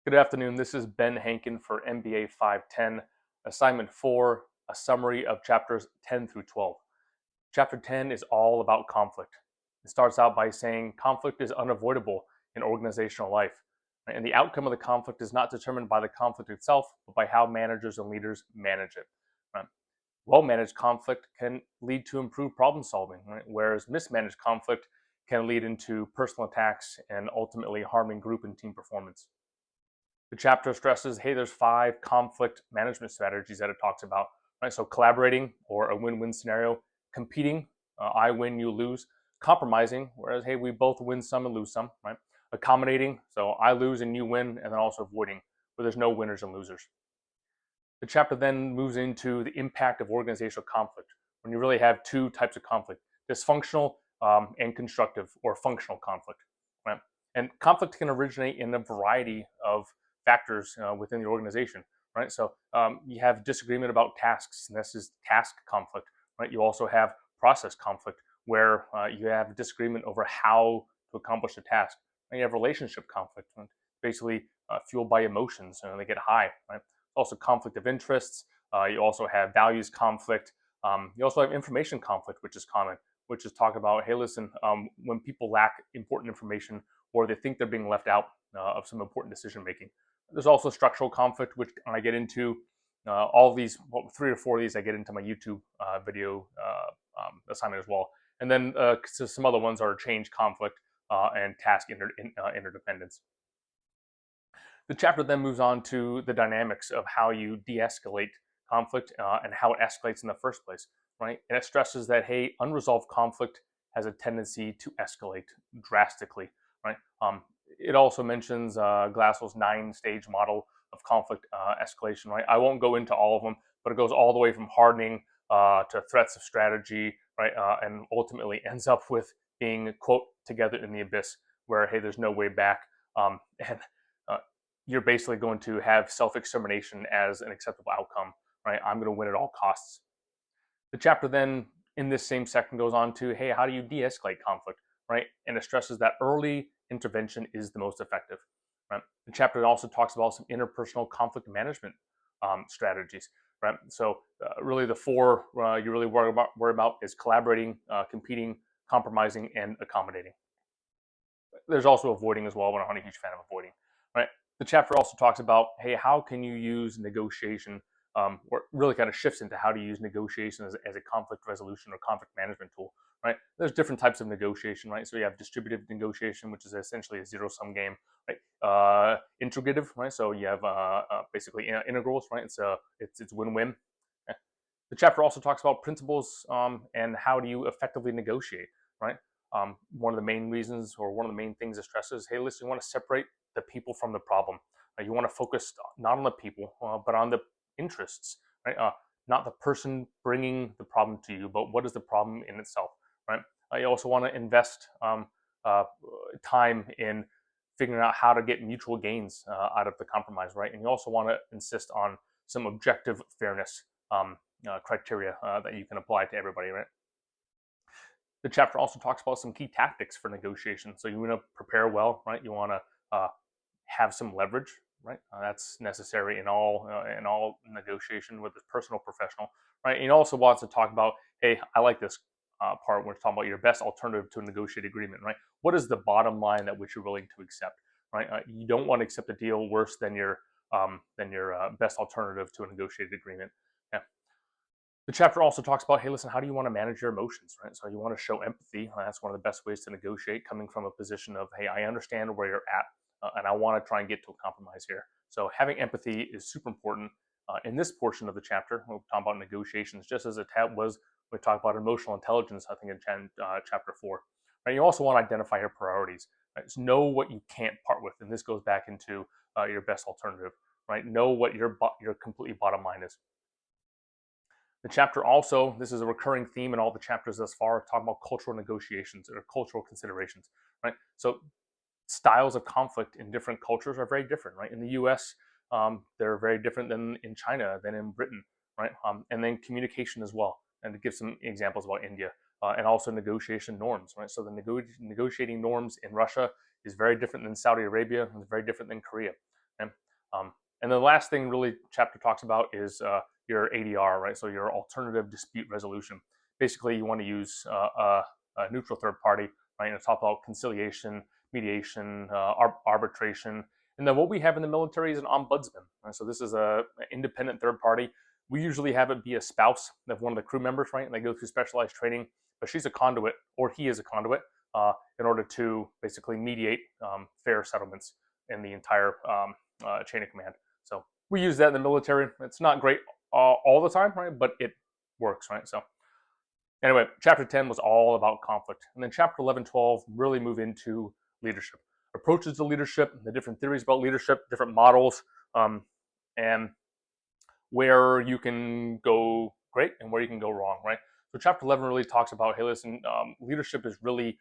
Good afternoon. This is Ben Hankin for MBA 510, Assignment 4, a summary of chapters 10 through 12. Chapter 10 is all about conflict. It starts out by saying conflict is unavoidable in organizational life, right? And the outcome of the conflict is not determined by the conflict itself, but by how managers and leaders manage it. Right? Well-managed conflict can lead to improved problem solving, right? Whereas mismanaged conflict can lead into personal attacks and ultimately harming group and team performance. The chapter stresses, hey, there's 5 conflict management strategies that it talks about, right? So collaborating, or a win-win scenario; competing, I win, you lose; compromising, whereas, hey, we both win some and lose some, right? Accommodating, so I lose and you win; and then also avoiding, where there's no winners and losers. The chapter then moves into the impact of organizational conflict, when you really have 2 types of conflict: dysfunctional and constructive or functional conflict, right? And conflict can originate in a variety of factors within the organization, right? So you have disagreement about tasks, and this is task conflict, right? You also have process conflict, where you have disagreement over how to accomplish a task. And you have relationship conflict, right? Basically fueled by emotions, and they get high, right? Also conflict of interests. You also have values conflict. You also have information conflict, which is common, which is talk about, hey, listen, when people lack important information, or they think they're being left out of some important decision making. There's also structural conflict, which I get into. All of these, 3 or 4 of these, I get into my YouTube video assignment as well. And then so some other ones are change conflict and task interdependence. The chapter then moves on to the dynamics of how you de-escalate conflict and how it escalates in the first place, right? And it stresses that, hey, unresolved conflict has a tendency to escalate drastically, right? It also mentions Glassow's 9-stage model of conflict escalation, right? I won't go into all of them, but it goes all the way from hardening to threats of strategy, right? And ultimately ends up with being, quote, together in the abyss, where, hey, there's no way back. And you're basically going to have self-extermination as an acceptable outcome, right? I'm going to win at all costs. The chapter then, in this same section, goes on to, hey, how do you de-escalate conflict, right? And it stresses that early intervention is the most effective, right? The chapter also talks about some interpersonal conflict management strategies, right? So really the 4 you really worry about is collaborating, competing, compromising, and accommodating. There's also avoiding as well, but I'm not a huge fan of avoiding, right? The chapter also talks about, hey, how can you use negotiation, or really kind of shifts into how to use negotiation as a conflict resolution or conflict management tool, right? There's different types of negotiation, right? So you have distributive negotiation, which is essentially a zero-sum game, right? Integrative, right? So you have basically integrals, right? It's win-win. The chapter also talks about principles and how do you effectively negotiate, right? One of the main reasons, or one of the main things it stresses, hey, listen, you want to separate the people from the problem. You want to focus not on the people, but on the interests, right? Not the person bringing the problem to you, but what is the problem in itself, right? You also want to invest time in figuring out how to get mutual gains out of the compromise, right? And you also want to insist on some objective fairness criteria that you can apply to everybody, right? The chapter also talks about some key tactics for negotiation. So you want to prepare well, right? You want to have some leverage, right? That's necessary in all negotiation, whether it's personal, professional, right? And you also want to talk about, hey, I like this part where it's talking about your best alternative to a negotiated agreement, right? What is the bottom line at which you're willing to accept, right? You don't want to accept a deal worse than your best alternative to a negotiated agreement. Yeah. The chapter also talks about, hey, listen, how do you want to manage your emotions, right? So you want to show empathy. That's one of the best ways to negotiate, coming from a position of, hey, I understand where you're at, and I want to try and get to a compromise here. So having empathy is super important. In this portion of the chapter, we'll talk about negotiations, just as it was, we talk about emotional intelligence, I think, in chapter 4. Right? You also want to identify your priorities. Right? So know what you can't part with, and this goes back into your best alternative. Right? Know what your completely bottom line is. The chapter also, this is a recurring theme in all the chapters thus far, talking about cultural negotiations or cultural considerations, right? So styles of conflict in different cultures are very different, right? In the US, they're very different than in China, than in Britain, right? And then communication as well. And to give some examples about India, and also negotiation norms, right? So the negotiating norms in Russia is very different than Saudi Arabia, and very different than Korea. Okay? And the last thing really chapter talks about is your ADR, right? So your alternative dispute resolution. Basically, you want to use a neutral third party, right? And it's talk about conciliation, mediation, arbitration. And then what we have in the military is an ombudsman. Right? So this is an independent third party. We usually have it be a spouse of one of the crew members, right? And they go through specialized training, but she's a conduit, or he is a conduit, in order to basically mediate fair settlements in the entire chain of command. So we use that in the military. It's not great all the time, right? But it works, right? So anyway, chapter 10 was all about conflict. And then chapter 11, 12 really move into leadership, approaches to leadership, the different theories about leadership, different models, and where you can go great and where you can go wrong, right? So chapter 11 really talks about, hey, listen, leadership is really,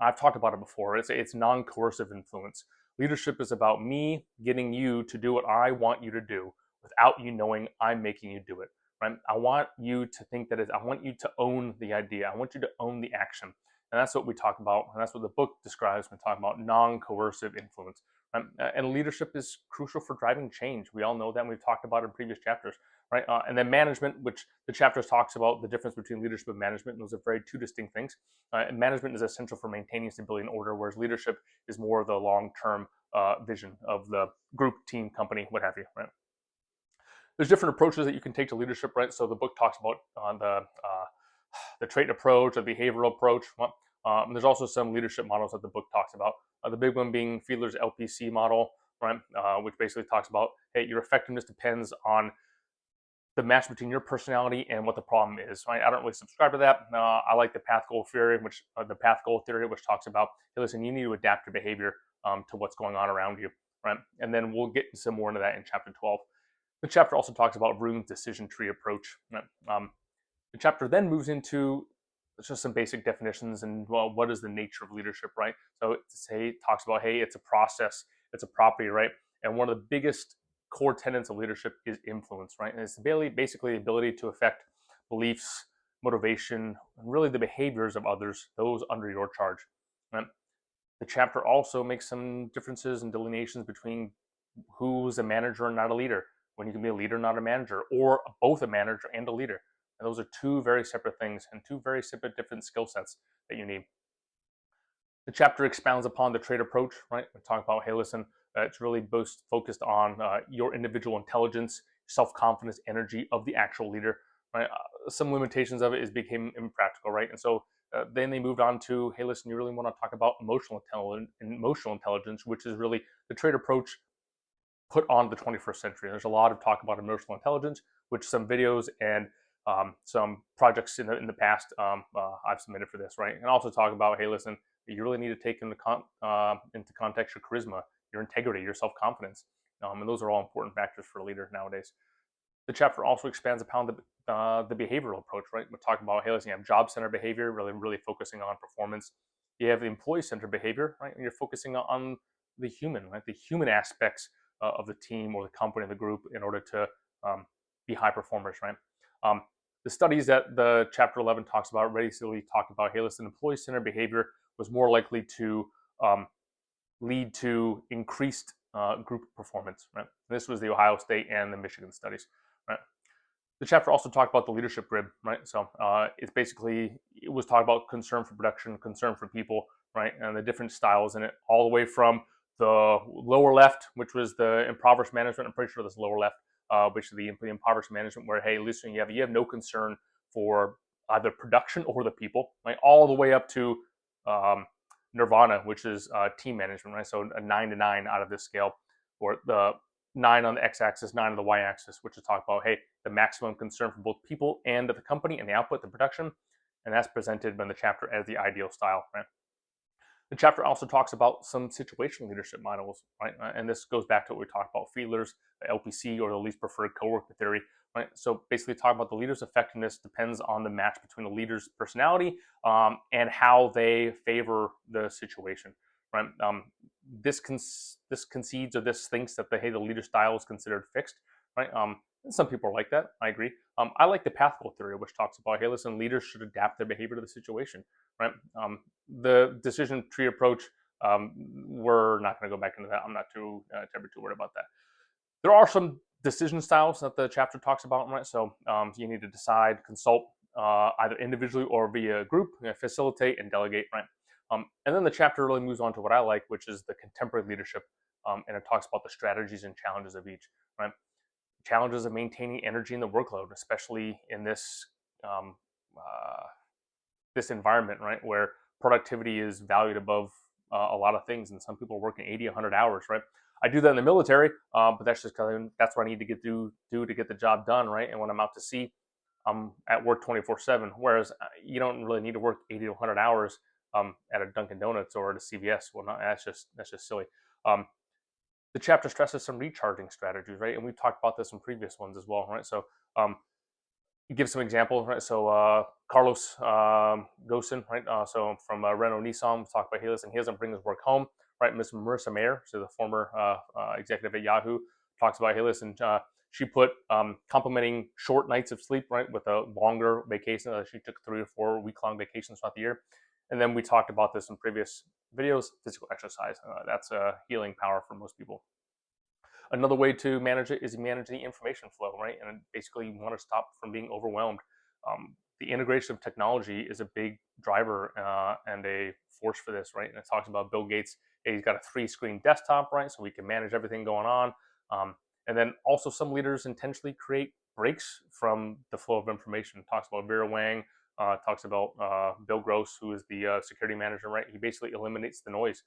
I've talked about it before, it's non-coercive influence. Leadership is about me getting you to do what I want you to do without you knowing I'm making you do it, right? I want you to think that I want you to own the idea. I want you to own the action. And that's what we talk about. And that's what the book describes when we talk about non-coercive influence. And leadership is crucial for driving change. We all know that, and we've talked about it in previous chapters, right? And then management, which the chapters talks about the difference between leadership and management. And those are very two distinct things. And management is essential for maintaining stability and order, whereas leadership is more the long-term vision of the group, team, company, what have you, right? There's different approaches that you can take to leadership, right? So the book talks about the trait approach, the behavioral approach. There's also some leadership models that the book talks about. The big one being Fiedler's LPC model, right? Which basically talks about, hey, your effectiveness depends on the match between your personality and what the problem is. Right? I don't really subscribe to that. I like the path goal theory, which talks about, hey, listen, you need to adapt your behavior to what's going on around you, right? And then we'll get some more into that in chapter 12. The chapter also talks about Vroom's decision tree approach. Right? The chapter then moves into just some basic definitions and, well, what is the nature of leadership, right? So it talks about, hey, it's a process, it's a property, right? And one of the biggest core tenets of leadership is influence, right? And it's basically the ability to affect beliefs, motivation, and really the behaviors of others, those under your charge. Right? The chapter also makes some differences and delineations between who's a manager and not a leader, when you can be a leader, not a manager, or both a manager and a leader. And those are two very separate things and two very separate different skill sets that you need. The chapter expounds upon the trait approach, right? We talk about, hey, listen, it's really most focused on your individual intelligence, self-confidence, energy of the actual leader, right? Some limitations of it became impractical, right? And so then they moved on to, hey, listen, you really want to talk about emotional intelligence, which is really the trait approach put on the 21st century. There's a lot of talk about emotional intelligence, which some videos and some projects in the past I've submitted for this, right? And also talk about, hey, listen, you really need to take into context your charisma, your integrity, your self-confidence. And those are all important factors for a leader nowadays. The chapter also expands upon the behavioral approach, right? We're talking about, hey, listen, you have job-centered behavior, really focusing on performance. You have the employee-centered behavior, right? And you're focusing on the human, right? The human aspects of the team or the company or the group in order to be high performers, right? The studies that the chapter 11 talks about basically talk about, hey, listen, employee-centered behavior was more likely to lead to increased group performance, right? This was the Ohio State and the Michigan studies, right? The chapter also talked about the leadership grid, right? So it was talking about concern for production, concern for people, right? And the different styles in it, all the way from the lower left, which was the impoverished management. I'm pretty sure that's lower left, which is the impoverished management, where, hey, listen, you have no concern for either production or the people, right? All the way up to nirvana, which is team management, right? So a 9 to 9 out of this scale, or the 9 on the x-axis, 9 on the y-axis, which is talk about, hey, the maximum concern for both people and the company and the output, the production, and that's presented in the chapter as the ideal style, right? The chapter also talks about some situational leadership models, right? And this goes back to what we talked about, Fiedler's LPC, or the least preferred coworker theory, right? So basically talking about the leader's effectiveness depends on the match between the leader's personality and how they favor the situation, right? This concedes, or this thinks that the leader style is considered fixed, right? And some people are like that. I agree. I like the path goal theory, which talks about, hey, listen, leaders should adapt their behavior to the situation, right? The decision tree approach We're not going to go back into that. I'm not too terribly too worried about that. There are some decision styles that the chapter talks about, right? So you need to decide, consult either individually or via group, facilitate and delegate, right? And then the chapter really moves on to what I like, which is the contemporary leadership, and it talks about the strategies and challenges of each, right? Challenges of maintaining energy in the workload, especially in this um, uh, this environment, right, where productivity is valued above a lot of things, and some people are working 80, 100 hours, right? I do that in the military, but that's just because that's what I need to do to get the job done, right? And when I'm out to sea, I'm at work 24/7. Whereas you don't really need to work 80 to 100 hours at a Dunkin' Donuts or at a CVS. Well, not that's just silly. Um, the chapter stresses some recharging strategies, right? And we've talked about this in previous ones as well, right? So um, give some examples, right? So Carlos Gosen, right? So from Renault Nissan, we talked about he listen, he doesn't bring his work home, right? Miss Marissa Mayer, so the former executive at Yahoo, talks about hey, listen, she put complementing short nights of sleep, right, with a longer vacation. She took 3 or 4 week-long vacations throughout the year. And then we talked about this in previous videos, physical exercise. That's a healing power for most people. Another way to manage it is you manage the information flow, right? And basically, you want to stop from being overwhelmed. The integration of technology is a big driver and a force for this, right? And it talks about Bill Gates. He's got a 3-screen desktop, right? So we can manage everything going on. And then also, some leaders intentionally create breaks from the flow of information. It talks about Vera Wang. Talks about Bill Gross, who is the security manager, right? He basically eliminates the noise.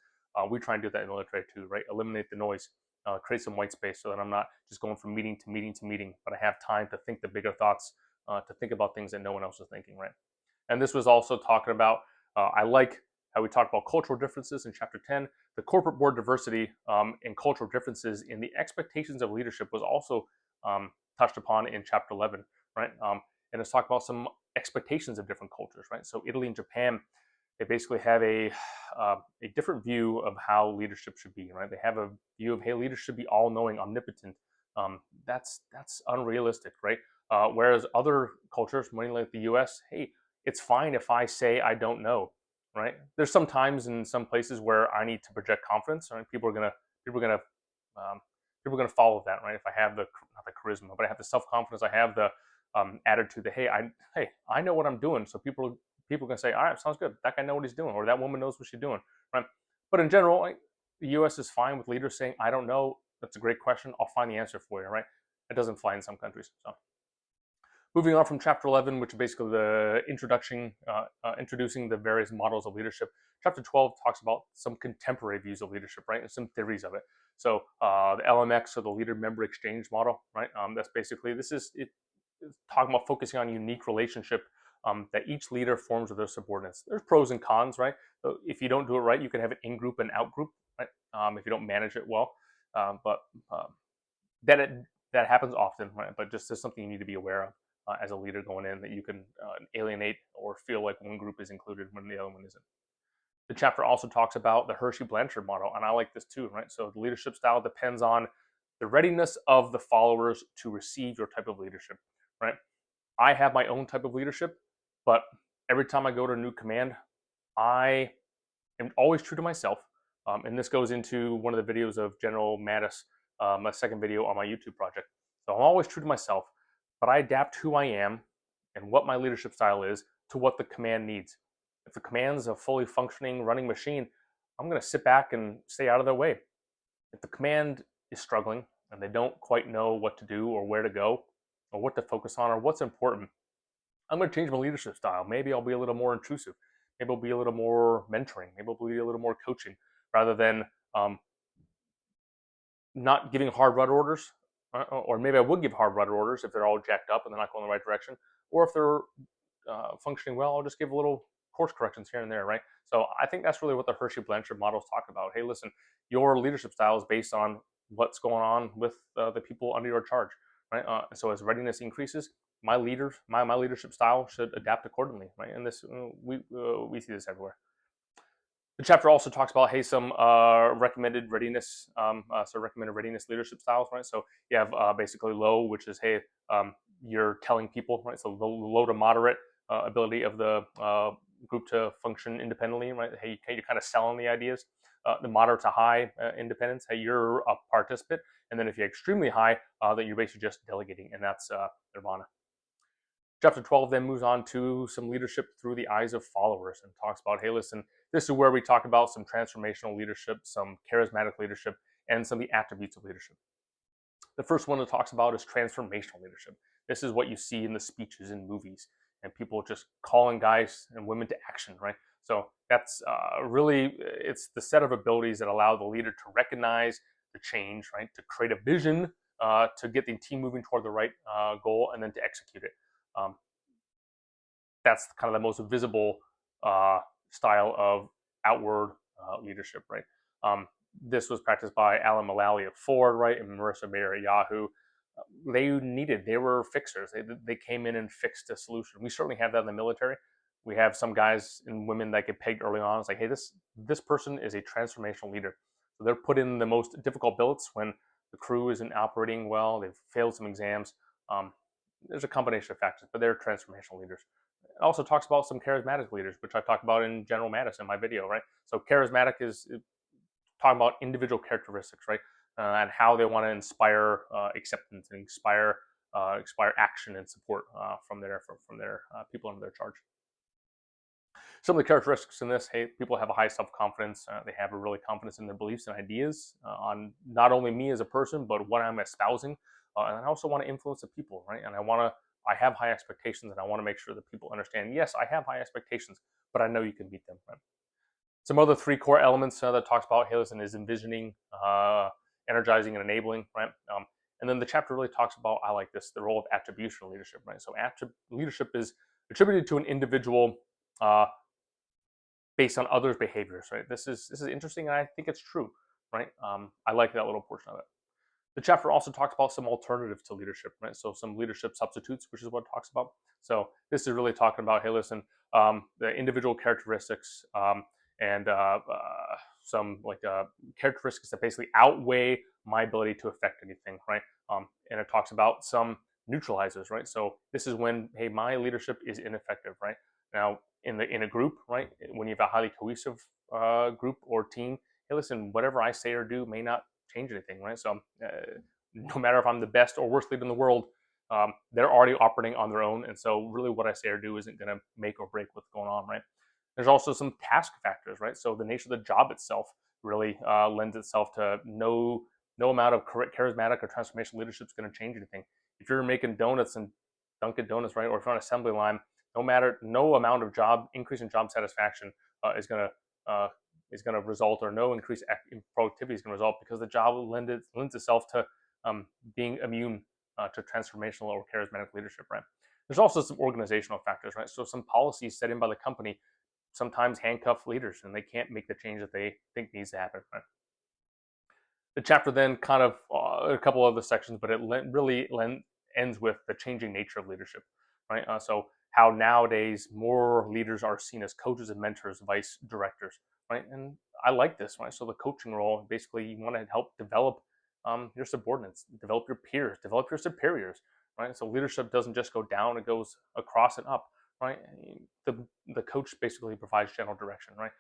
We try and do that in the military too, right? Eliminate the noise. Create some white space so that I'm not just going from meeting to meeting to meeting, but I have time to think the bigger thoughts, to think about things that no one else is thinking, right? And this was also talking about, I like how we talked about cultural differences in chapter 10. The corporate board diversity and cultural differences in the expectations of leadership was also touched upon in chapter 11, right? And it's talked about some expectations of different cultures, right? So Italy and Japan, they basically have a different view of how leadership should be, right? They have a view of hey, leaders should be all knowing, omnipotent. That's unrealistic, right? Whereas other cultures, mainly like the U.S., hey, it's fine if I say I don't know, right? There's some times in some places where I need to project confidence, right? People are gonna people are gonna follow that, right? If I have the not the charisma, but I have the self confidence, I have the attitude that hey, I know what I'm doing, so people can say, all right, sounds good. That guy knows what he's doing, or that woman knows what she's doing, right? But in general, like, the U.S. is fine with leaders saying, I don't know. That's a great question. I'll find the answer for you, right? It doesn't fly in some countries. So moving on from chapter 11, which is basically the introducing the various models of leadership. Chapter 12 talks about some contemporary views of leadership, right, and some theories of it. So the LMX, or the leader member exchange model, right? That's basically this is it. It's talking about focusing on unique relationship that each leader forms with their subordinates. There's pros and cons, right? So if you don't do it right, you can have an in-group and out-group, right? If you don't manage it well, but that it, that happens often, right? But just as something you need to be aware of as a leader going in, that you can alienate or feel like one group is included when the other one isn't. The chapter also talks about the Hershey-Blanchard model, and I like this too, right? So the leadership style depends on the readiness of the followers to receive your type of leadership, right? I have my own type of leadership, but every time I go to a new command, I am always true to myself. And this goes into one of the videos of General Mattis, my second video on my YouTube project. So I'm always true to myself, but I adapt who I am and what my leadership style is to what the command needs. If the command's a fully functioning running machine, I'm going to sit back and stay out of their way. If the command is struggling and they don't quite know what to do or where to go or what to focus on or what's important, I'm going to change my leadership style. Maybe I'll be a little more intrusive. Maybe I'll be a little more mentoring. Maybe I'll be a little more coaching rather than not giving hard rudder orders. Or maybe I would give hard rudder orders if they're all jacked up and they're not going the right direction. Or if they're functioning well, I'll just give a little course corrections here and there, right? So I think that's really what the Hershey-Blanchard models talk about. Hey, listen, your leadership style is based on what's going on with the people under your charge, right? So as readiness increases, my leadership style should adapt accordingly, right? And this we see this everywhere. The chapter also talks about hey some recommended readiness, recommended readiness leadership styles, right? So you have basically low, which is hey you're telling people, right? So low to moderate ability of the group to function independently, right? Hey, you're kind of selling the ideas. the moderate to high independence, hey, you're a participant. And then if you're extremely high, then you're basically just delegating, and that's nirvana. Chapter 12 then moves on to some leadership through the eyes of followers and talks about, hey, listen, this is where we talk about some transformational leadership, some charismatic leadership, and some of the attributes of leadership. The first one it talks about is transformational leadership. This is what you see in the speeches in movies and people just calling guys and women to action, right? So that's really, it's the set of abilities that allow the leader to recognize the change, right? To create a vision, to get the team moving toward the right goal, and then to execute it. Um, that's kind of the most visible style of outward leadership, right? This was practiced by Alan Mulally at Ford, right, and Marissa Mayer at Yahoo. They were fixers. They came in and fixed a solution. We certainly have that in the military. We have some guys and women that get pegged early on. It's like, hey, this person is a transformational leader. So they're put in the most difficult billets when the crew isn't operating well. They've failed some exams. There's a combination of factors, but they're transformational leaders. It also talks about some charismatic leaders, which I talked about in General Mattis in my video, right? So charismatic is talking about individual characteristics, right? And how they want to inspire acceptance and inspire action and support from their people under their charge. Some of the characteristics in this, hey, people have a high self-confidence. They have a really confidence in their beliefs and ideas on not only me as a person, but what I'm espousing. And I also want to influence the people, right? And I have high expectations, and I want to make sure that people understand, yes, I have high expectations, but I know you can meet them, right? Some other three core elements that talks about, hey, listen, is envisioning, energizing, and enabling, right? And then the chapter really talks about, I like this, the role of attribution leadership, right? So leadership is attributed to an individual based on others' behaviors, right? This is interesting, and I think it's true, right? I like that little portion of it. The chapter also talks about some alternatives to leadership, right? So some leadership substitutes, which is what it talks about. So this is really talking about, hey, listen, the individual characteristics and some characteristics that basically outweigh my ability to affect anything, right? And it talks about some neutralizers, right? So this is when, hey, my leadership is ineffective, right? Now, in a group, right, when you have a highly cohesive group or team, hey, listen, whatever I say or do may not change anything, right? So no matter if I'm the best or worst leader in the world, they're already operating on their own, and so really what I say or do isn't going to make or break what's going on, right? There's also some task factors, right? So the nature of the job itself really lends itself to no amount of charismatic or transformational leadership is going to change anything. If you're making donuts and Dunkin' Donuts, right, or if you're on an assembly line, no amount of increase in job satisfaction is going to result, or no increase in productivity is going to result, because the job lends itself to being immune to transformational or charismatic leadership, right? There's also some organizational factors, right? So some policies set in by the company sometimes handcuff leaders, and they can't make the change that they think needs to happen, right? The chapter then kind of a couple other sections, but it really ends with the changing nature of leadership, right? So how nowadays more leaders are seen as coaches and mentors, vice directors, right? And I like this, right? So the coaching role, basically, you want to help develop your subordinates, develop your peers, develop your superiors, right? So leadership doesn't just go down; it goes across and up, right? The coach basically provides general direction, right?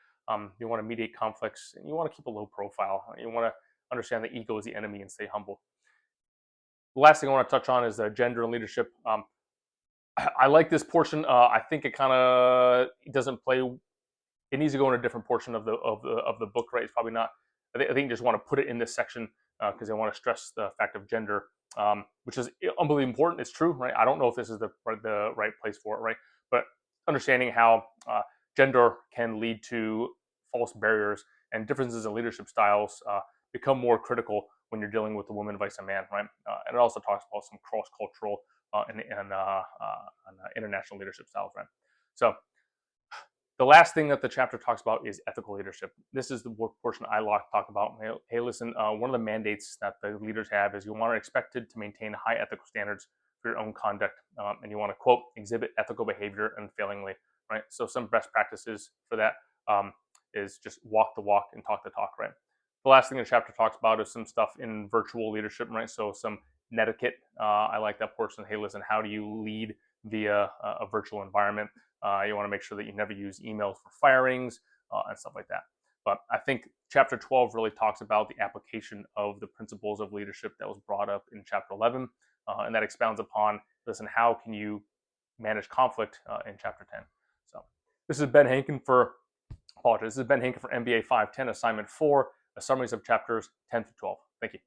You want to mediate conflicts, and you want to keep a low profile. You want to understand that ego is the enemy and stay humble. The last thing I want to touch on is gender and leadership. I like this portion. I think it kind of doesn't play. It needs to go in a different portion of the book, right? It's probably not. I think you just want to put it in this section because I want to stress the fact of gender, which is unbelievably important. It's true, right? I don't know if this is the right place for it, right? But understanding how gender can lead to false barriers and differences in leadership styles become more critical when you're dealing with a woman versus a man, right? And it also talks about some cross-cultural and international leadership styles, right? So the last thing that the chapter talks about is ethical leadership. This is the portion I talk about. Hey, listen, one of the mandates that the leaders have is you are expected to maintain high ethical standards for your own conduct, and you want to, quote, exhibit ethical behavior unfailingly, right? So some best practices for that is just walk the walk and talk the talk, right? The last thing the chapter talks about is some stuff in virtual leadership, right? So some netiquette. I like that portion. Hey, listen, how do you lead via a virtual environment? You want to make sure that you never use emails for firings and stuff like that. But I think chapter 12 really talks about the application of the principles of leadership that was brought up in chapter 11, and that expounds upon, listen, how can you manage conflict in chapter 10. So this is Ben Hankin for, apologize, this is Ben Hankin for MBA 510, assignment 4, summaries of chapters 10 through 12. Thank you.